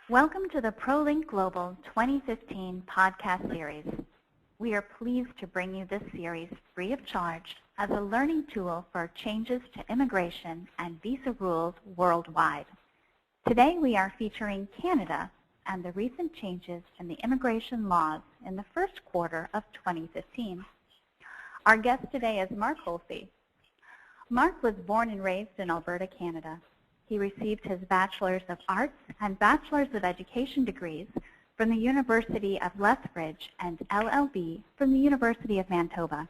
Welcome to the ProLink Global 2015 podcast series. We are pleased to bring you this series free of charge as a learning tool for changes to immigration and visa rules worldwide. Today we are featuring Canada and the recent changes in the immigration laws in the first quarter of 2015. Our guest today is Mark Holthe. Mark was born and raised in Alberta, Canada. He received his Bachelor's of Arts and Bachelor's of Education degrees from the University of Lethbridge and LLB from the University of Manitoba.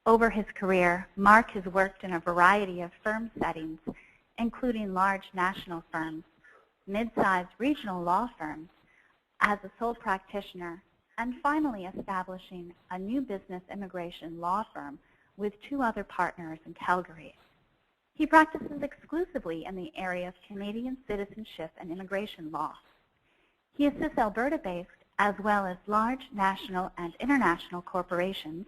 Over his career, Mark has worked in a variety of firm settings, including large national firms, mid-sized regional law firms, as a sole practitioner, and finally establishing a new business immigration law firm with two other partners in Calgary. He practices exclusively in the area of Canadian citizenship and immigration law. He assists Alberta-based as well as large national and international corporations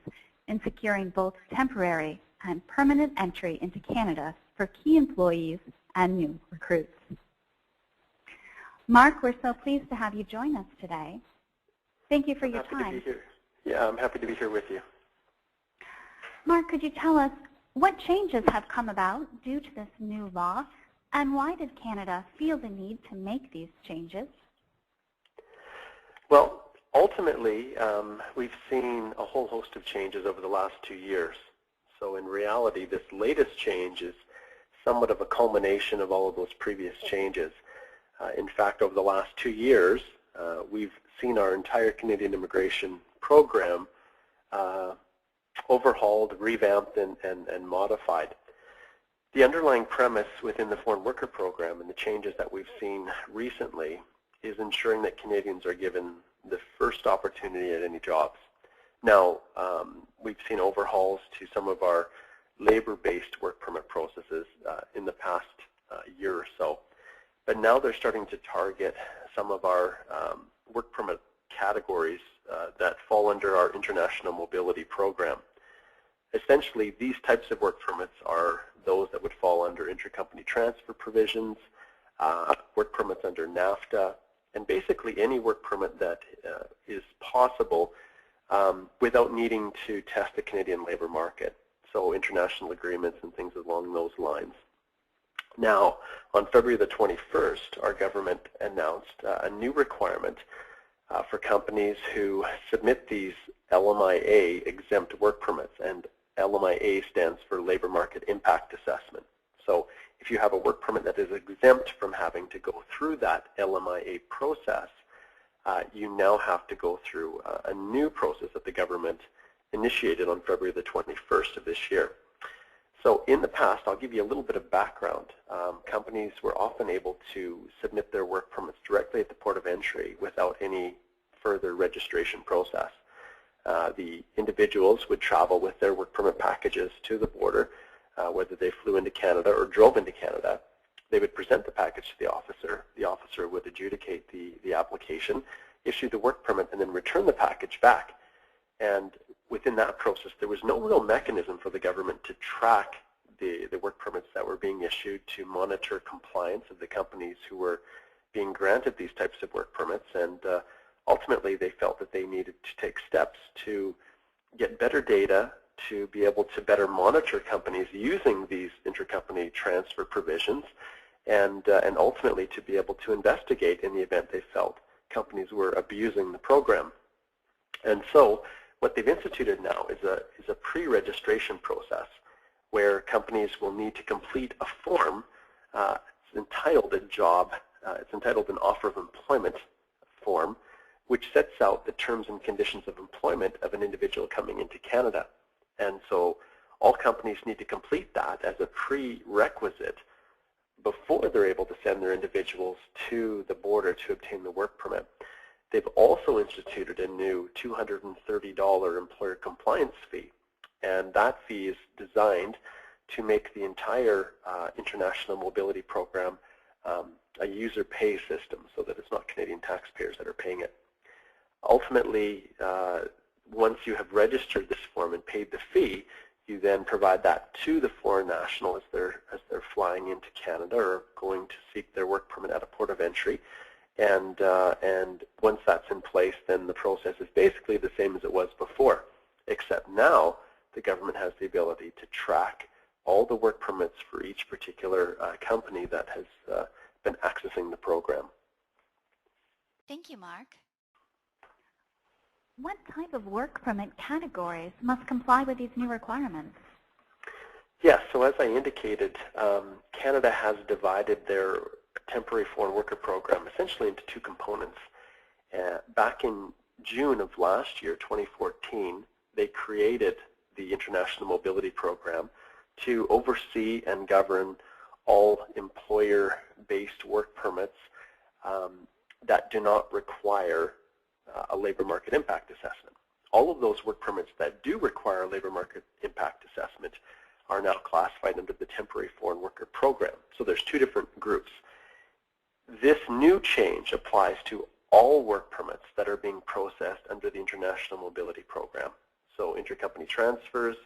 in securing both temporary and permanent entry into Canada for key employees and new recruits. Mark, we're so pleased to have you join us today. Thank you for your time. Happy to be here. Yeah, I'm happy to be here with you. Mark, could you tell us what changes have come about due to this new law, and why did Canada feel the need to make these changes? Well, ultimately, we've seen a whole host of changes over the last 2 years. So in reality, this latest change is somewhat of a culmination of all of those previous changes. In fact, over the last 2 years, we've seen our entire Canadian immigration program overhauled, revamped, and modified. The underlying premise within the foreign worker program and the changes that we've seen recently is ensuring that Canadians are given the first opportunity at any jobs. Now, we've seen overhauls to some of our labor-based work permit processes in the past year or so, but now they're starting to target some of our work permit categories that fall under our international mobility program. Essentially, these types of work permits are those that would fall under intercompany transfer provisions, work permits under NAFTA, and basically any work permit that is possible without needing to test the Canadian labor market, so international agreements and things along those lines. Now, on February the 21st, our government announced a new requirement for companies who submit these LMIA exempt work permits, and LMIA stands for Labor Market Impact Assessment. So if you have a work permit that is exempt from having to go through that LMIA process, you now have to go through a new process that the government initiated on February the 21st of this year. So in the past, I'll give you a little bit of background. Companies were often able to submit their work permits directly at the port of entry without any further registration process. The individuals would travel with their work permit packages to the border, whether they flew into Canada or drove into Canada. They would present the package to the officer. The officer would adjudicate the application, issue the work permit, and then return the package back. And within that process, there was no real mechanism for the government to track the work permits that were being issued, to monitor compliance of the companies who were being granted these types of work permits. And ultimately, they felt that they needed to take steps to get better data, to be able to better monitor companies using these intercompany transfer provisions, and ultimately to be able to investigate in the event they felt companies were abusing the program. And so what they've instituted now is a pre-registration process where companies will need to complete a form. It's entitled an offer of employment form, which sets out the terms and conditions of employment of an individual coming into Canada. And so all companies need to complete that as a prerequisite before they're able to send their individuals to the border to obtain the work permit. They've also instituted a new $230 employer compliance fee, and that fee is designed to make the entire international mobility program a user pay system, so that it's not Canadian taxpayers that are paying it. Ultimately, once you have registered this form and paid the fee, you then provide that to the foreign national as they're flying into Canada or going to seek their work permit at a port of entry, and once that's in place, then the process is basically the same as it was before, except now the government has the ability to track all the work permits for each particular company that has been accessing the program. Thank you, Mark. What type of work permit categories must comply with these new requirements? Yes, so as I indicated, Canada has divided their temporary foreign worker program essentially into two components. Back in June of last year, 2014, they created the International Mobility Program to oversee and govern all employer-based work permits that do not require a labor market impact assessment. All of those work permits that do require a labor market impact assessment are now classified under the temporary foreign worker program. So there's two different groups. This new change applies to all work permits that are being processed under the International Mobility Program. So intercompany transfers,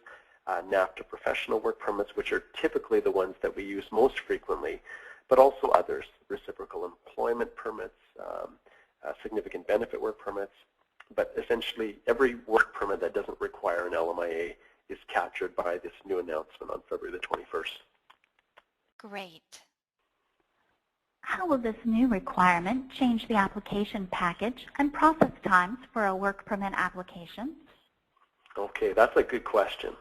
NAFTA professional work permits, which are typically the ones that we use most frequently, but also others, reciprocal employment permits, significant benefit work permits, but essentially every work permit that doesn't require an LMIA is captured by this new announcement on February the 21st. Great. How will this new requirement change the application package and process times for a work permit application? Okay, that's a good question.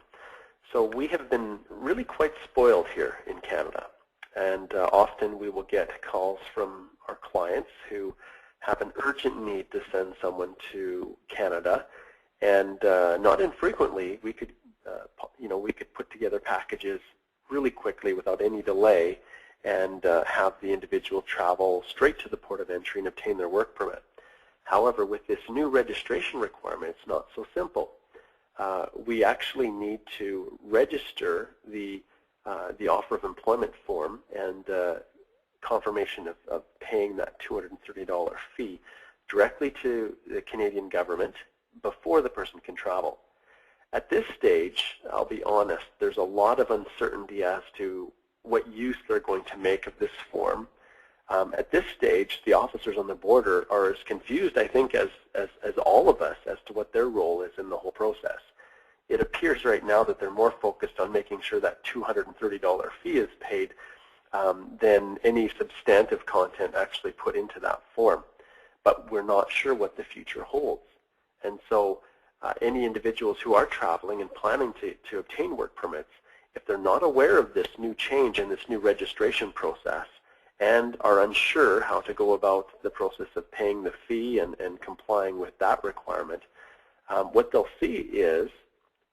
So we have been really quite spoiled here in Canada, and often we will get calls from our clients who have an urgent need to send someone to Canada, and not infrequently we could, we could put together packages really quickly without any delay and have the individual travel straight to the port of entry and obtain their work permit. However, with this new registration requirement, it's not so simple. We actually need to register the offer of employment form and confirmation of paying that $230 fee directly to the Canadian government before the person can travel. At this stage, I'll be honest, there's a lot of uncertainty as to what use they're going to make of this form. At this stage, the officers on the border are as confused, I think, as all of us as to what their role is in the whole process. It appears right now that they're more focused on making sure that $230 fee is paid than any substantive content actually put into that form. But we're not sure what the future holds. And so any individuals who are traveling and planning to obtain work permits, if they're not aware of this new change and this new registration process and are unsure how to go about the process of paying the fee and complying with that requirement, what they'll see is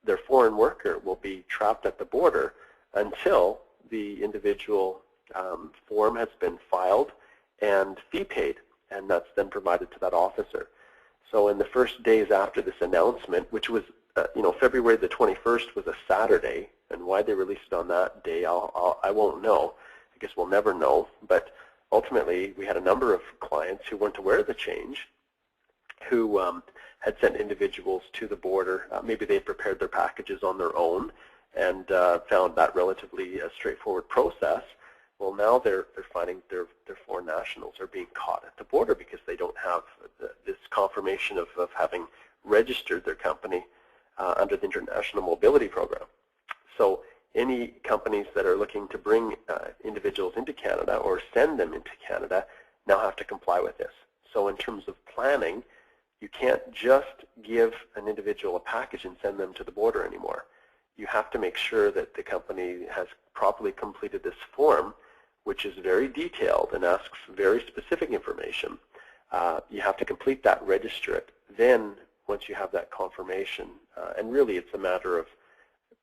their foreign worker will be trapped at the border until the individual form has been filed and fee paid, and that's then provided to that officer. So in the first days after this announcement, which was, February the 21st was a Saturday, and why they released it on that day, I won't know. I guess we'll never know. But ultimately, we had a number of clients who weren't aware of the change, who had sent individuals to the border. Maybe they had prepared their packages on their own and found that relatively a straightforward process. Well, now they're finding their foreign nationals are being caught at the border because they don't have this confirmation of having registered their company under the International Mobility Program. So any companies that are looking to bring individuals into Canada or send them into Canada now have to comply with this. So in terms of planning, you can't just give an individual a package and send them to the border anymore. You have to make sure that the company has properly completed this form, which is very detailed and asks very specific information. You have to complete that, register it. Then, once you have that confirmation, and really it's a matter of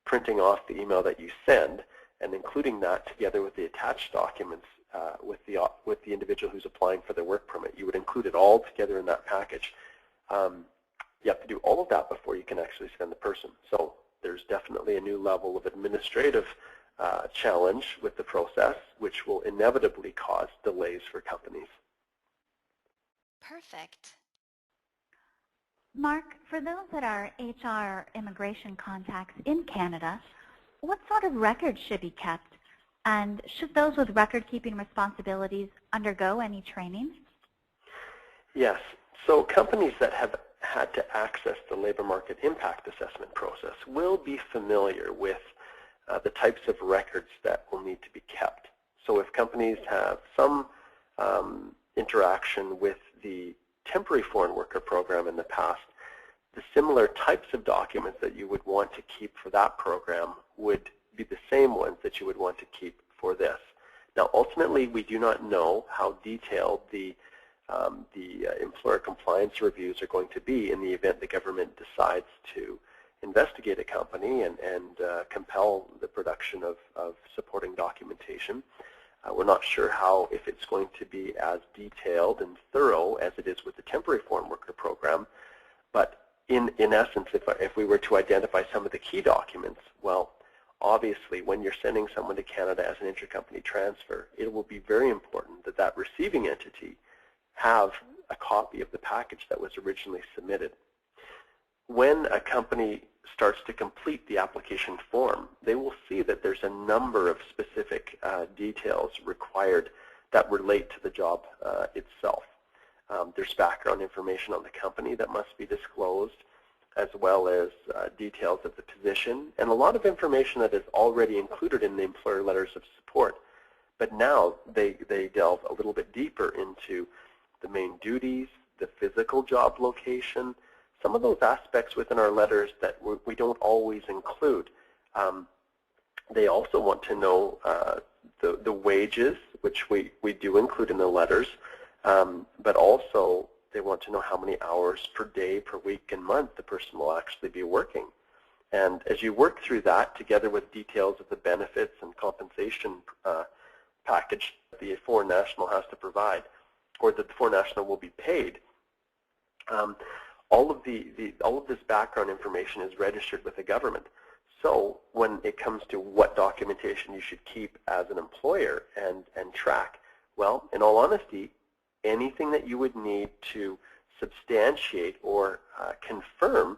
printing off the email that you send and including that together with the attached documents with the individual who's applying for their work permit. You would include it all together in that package. You have to do all of that before you can actually send the person. So there's definitely a new level of administrative challenge with the process, which will inevitably cause delays for companies. Perfect. Mark, for those that are HR or immigration contacts in Canada, what sort of records should be kept? And should those with record-keeping responsibilities undergo any training? Yes. So companies that have had to access the labor market impact assessment process will be familiar with the types of records that will need to be kept. So if companies have some interaction with the temporary foreign worker program in the past, the similar types of documents that you would want to keep for that program would be the same ones that you would want to keep for this. Now, ultimately, we do not know how detailed the employer compliance reviews are going to be in the event the government decides to investigate a company and compel the production of supporting documentation. We're not sure if it's going to be as detailed and thorough as it is with the temporary foreign worker program, but in essence, if we were to identify some of the key documents, well, obviously, when you're sending someone to Canada as an intercompany transfer, it will be very important that that receiving entity have a copy of the package that was originally submitted. When a company starts to complete the application form, they will see that there's a number of specific details required that relate to the job itself. There's background information on the company that must be disclosed, as well as details of the position, and a lot of information that is already included in the employer letters of support. But now they delve a little bit deeper into the main duties, the physical job location, some of those aspects within our letters that we don't always include. They also want to know the wages, which we do include in the letters, but also they want to know how many hours per day, per week, and month the person will actually be working. And as you work through that, together with details of the benefits and compensation package the foreign national has to provide, or that the foreign national will be paid, all of this background information is registered with the government. So when it comes to what documentation you should keep as an employer and track, well, in all honesty, anything that you would need to substantiate or confirm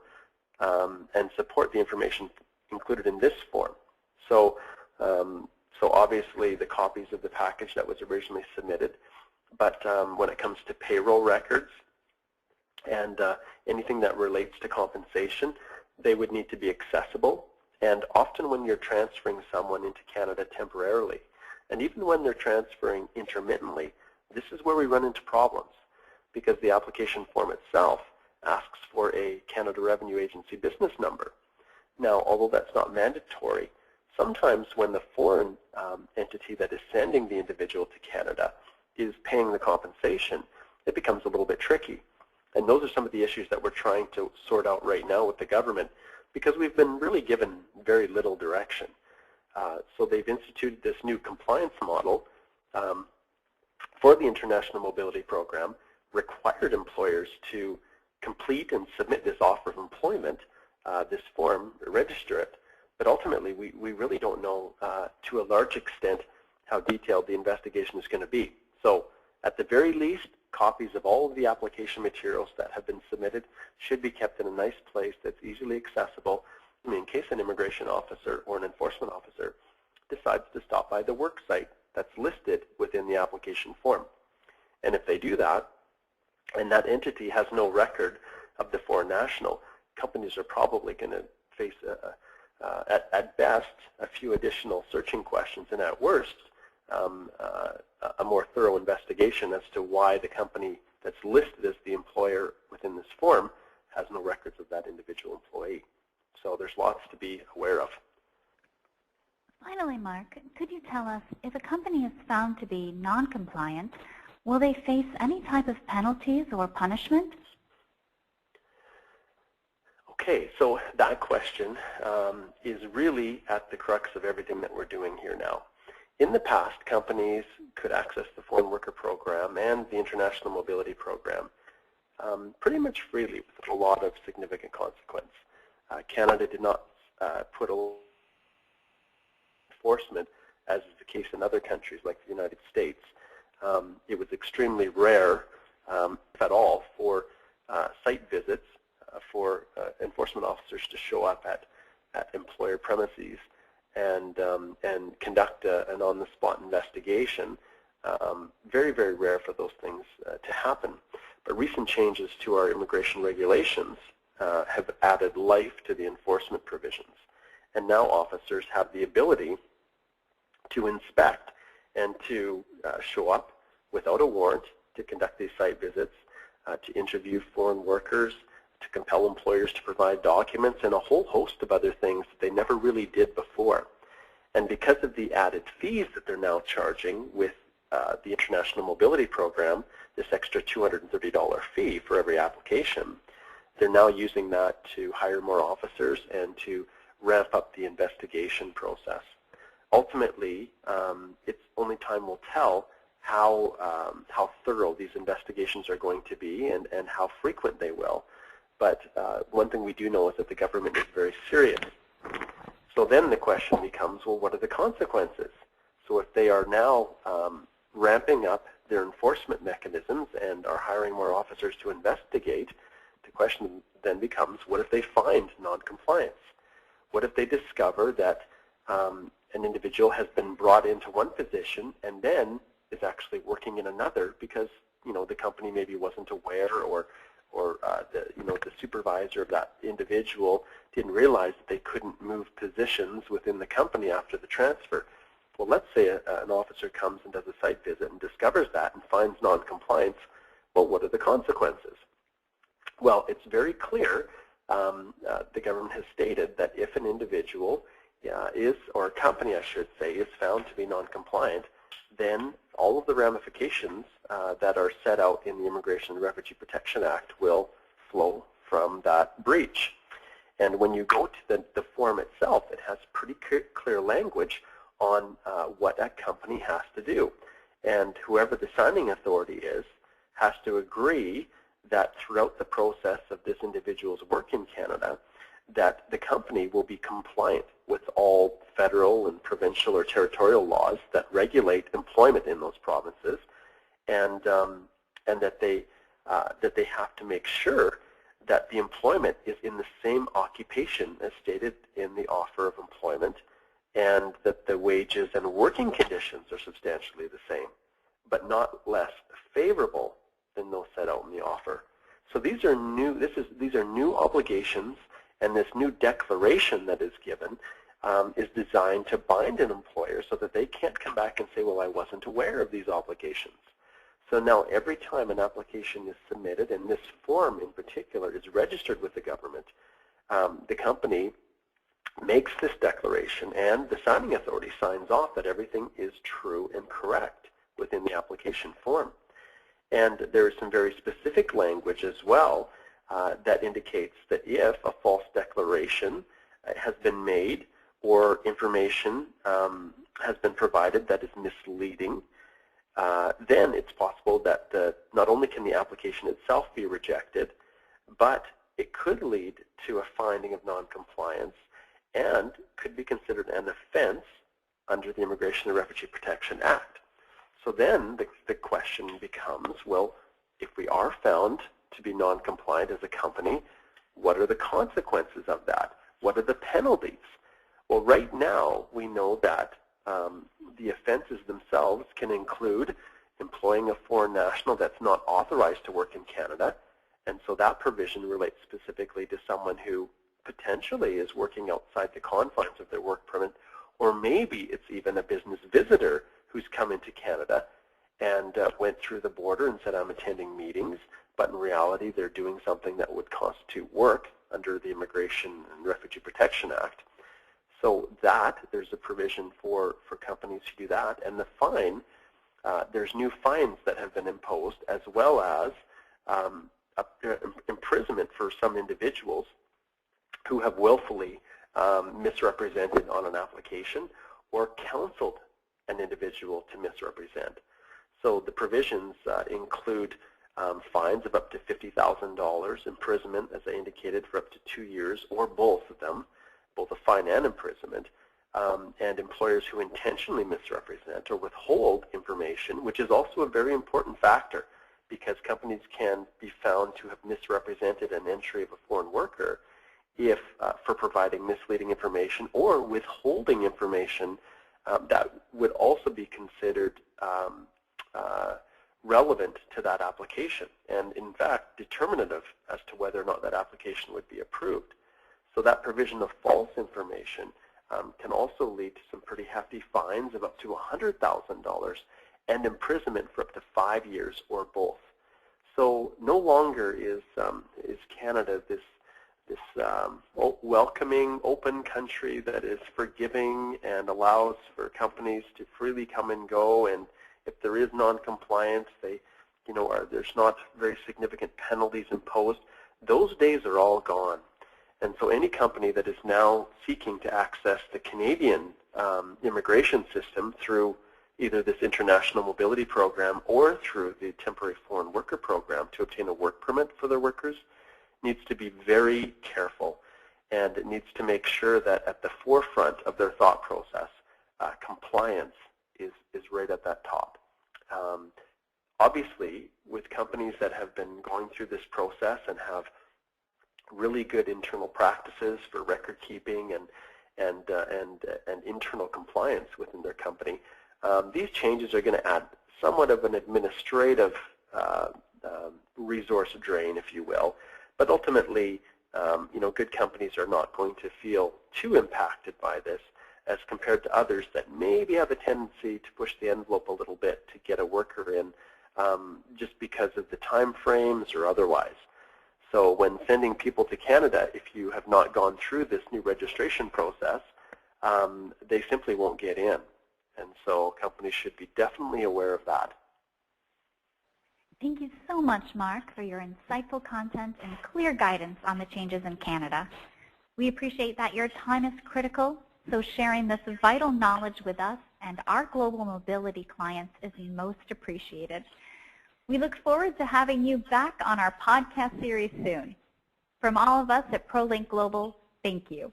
and support the information included in this form. So, so obviously the copies of the package that was originally submitted, but when it comes to payroll records and anything that relates to compensation, they would need to be accessible. And often when you're transferring someone into Canada temporarily, and even when they're transferring intermittently, this is where we run into problems, because the application form itself asks for a Canada Revenue Agency business number. Now, although that's not mandatory, sometimes when the foreign entity that is sending the individual to Canada is paying the compensation, it becomes a little bit tricky. And those are some of the issues that we're trying to sort out right now with the government, because we've been really given very little direction. So they've instituted this new compliance model for the International Mobility Program, required employers to complete and submit this offer of employment, this form, register it, but ultimately we really don't know to a large extent how detailed the investigation is going to be. So at the very least, copies of all of the application materials that have been submitted should be kept in a nice place that's easily accessible. I mean, in case an immigration officer or an enforcement officer decides to stop by the work site that's listed within the application form. And if they do that, and that entity has no record of the foreign national, companies are probably going to face, at best, a few additional searching questions, and at worst, a more thorough investigation as to why the company that's listed as the employer within this form has no records of that individual employee. So there's lots to be aware of. Finally, Mark, could you tell us, if a company is found to be non-compliant, will they face any type of penalties or punishment? Okay, so that question is really at the crux of everything that we're doing here now. In the past, companies could access the Foreign Worker Program and the International Mobility Program pretty much freely with a lot of significant consequence. Canada did not put a enforcement, as is the case in other countries like the United States. It was extremely rare, if at all, for site visits for enforcement officers to show up at employer premises and conduct an on-the-spot investigation. Very, very rare for those things to happen. But recent changes to our immigration regulations have added life to the enforcement provisions. And now officers have the ability to inspect and to show up without a warrant to conduct these site visits, to interview foreign workers, to compel employers to provide documents, and a whole host of other things that they never really did before. And because of the added fees that they're now charging with the International Mobility Program, this extra $230 fee for every application, they're now using that to hire more officers and to ramp up the investigation process. Ultimately, it's only time will tell how thorough these investigations are going to be and how frequent they will. But one thing we do know is that the government is very serious. So then the question becomes, well, what are the consequences? So if they are now ramping up their enforcement mechanisms and are hiring more officers to investigate, the question then becomes, what if they find noncompliance? What if they discover that an individual has been brought into one position and then is actually working in another because, you know, the company maybe wasn't aware, or the supervisor of that individual didn't realize that they couldn't move positions within the company after the transfer. Well, let's say an officer comes and does a site visit and discovers that and finds noncompliance. Well, what are the consequences? Well, it's very clear. The government has stated that if an individual or a company, I should say, is found to be noncompliant, then all of the ramifications that are set out in the Immigration and Refugee Protection Act will flow from that breach. And when you go to the form itself, it has pretty clear language on what that company has to do. And whoever the signing authority is has to agree that throughout the process of this individual's work in Canada, that the company will be compliant with all federal and provincial or territorial laws that regulate employment in those provinces, and that they have to make sure that the employment is in the same occupation as stated in the offer of employment, and that the wages and working conditions are substantially the same, but not less favorable than those set out in the offer. So these are new. These are new obligations, and this new declaration that is given is designed to bind an employer so that they can't come back and say, well, I wasn't aware of these obligations. So now every time an application is submitted, and this form in particular is registered with the government, the company makes this declaration, and the signing authority signs off that everything is true and correct within the application form. And there is some very specific language as well that indicates that if a false declaration has been made or information has been provided that is misleading, then it's possible that not only can the application itself be rejected, but it could lead to a finding of noncompliance and could be considered an offense under the Immigration and Refugee Protection Act. So then the question becomes, well, if we are found to be non-compliant as a company, what are the consequences of that? What are the penalties? Well, right now we know that the offenses themselves can include employing a foreign national that's not authorized to work in Canada, and so that provision relates specifically to someone who potentially is working outside the confines of their work permit, or maybe it's even a business visitor who's come into Canada and went through the border and said, I'm attending meetings, but in reality they're doing something that would constitute work under the Immigration and Refugee Protection Act. So there's a provision for companies who do that, and the fine, there's new fines that have been imposed, as well as imprisonment for some individuals who have willfully misrepresented on an application or counseled an individual to misrepresent. So the provisions include fines of up to $50,000, imprisonment, as I indicated, for up to 2 years, or both of them, both a fine and imprisonment, and employers who intentionally misrepresent or withhold information, which is also a very important factor, because companies can be found to have misrepresented an entry of a foreign worker if for providing misleading information or withholding information that would also be considered relevant to that application and, in fact, determinative as to whether or not that application would be approved. So that provision of false information can also lead to some pretty hefty fines of up to $100,000 and imprisonment for up to 5 years or both. So no longer is Canada this welcoming, open country that is forgiving and allows for companies to freely come and go, and if there is non-compliance, there's not very significant penalties imposed. Those days are all gone. And so any company that is now seeking to access the Canadian immigration system through either this international mobility program or through the temporary foreign worker program to obtain a work permit for their workers needs to be very careful, and it needs to make sure that at the forefront of their thought process, compliance is right at that top. Obviously, with companies that have been going through this process and have really good internal practices for record keeping and internal compliance within their company, these changes are going to add somewhat of an administrative resource drain, if you will. But ultimately, good companies are not going to feel too impacted by this as compared to others that maybe have a tendency to push the envelope a little bit to get a worker in just because of the time frames or otherwise. So when sending people to Canada, if you have not gone through this new registration process, they simply won't get in. And so companies should be definitely aware of that. Thank you so much, Mark, for your insightful content and clear guidance on the changes in Canada. We appreciate that your time is critical, so sharing this vital knowledge with us and our global mobility clients is most appreciated. We look forward to having you back on our podcast series soon. From all of us at ProLink Global, thank you.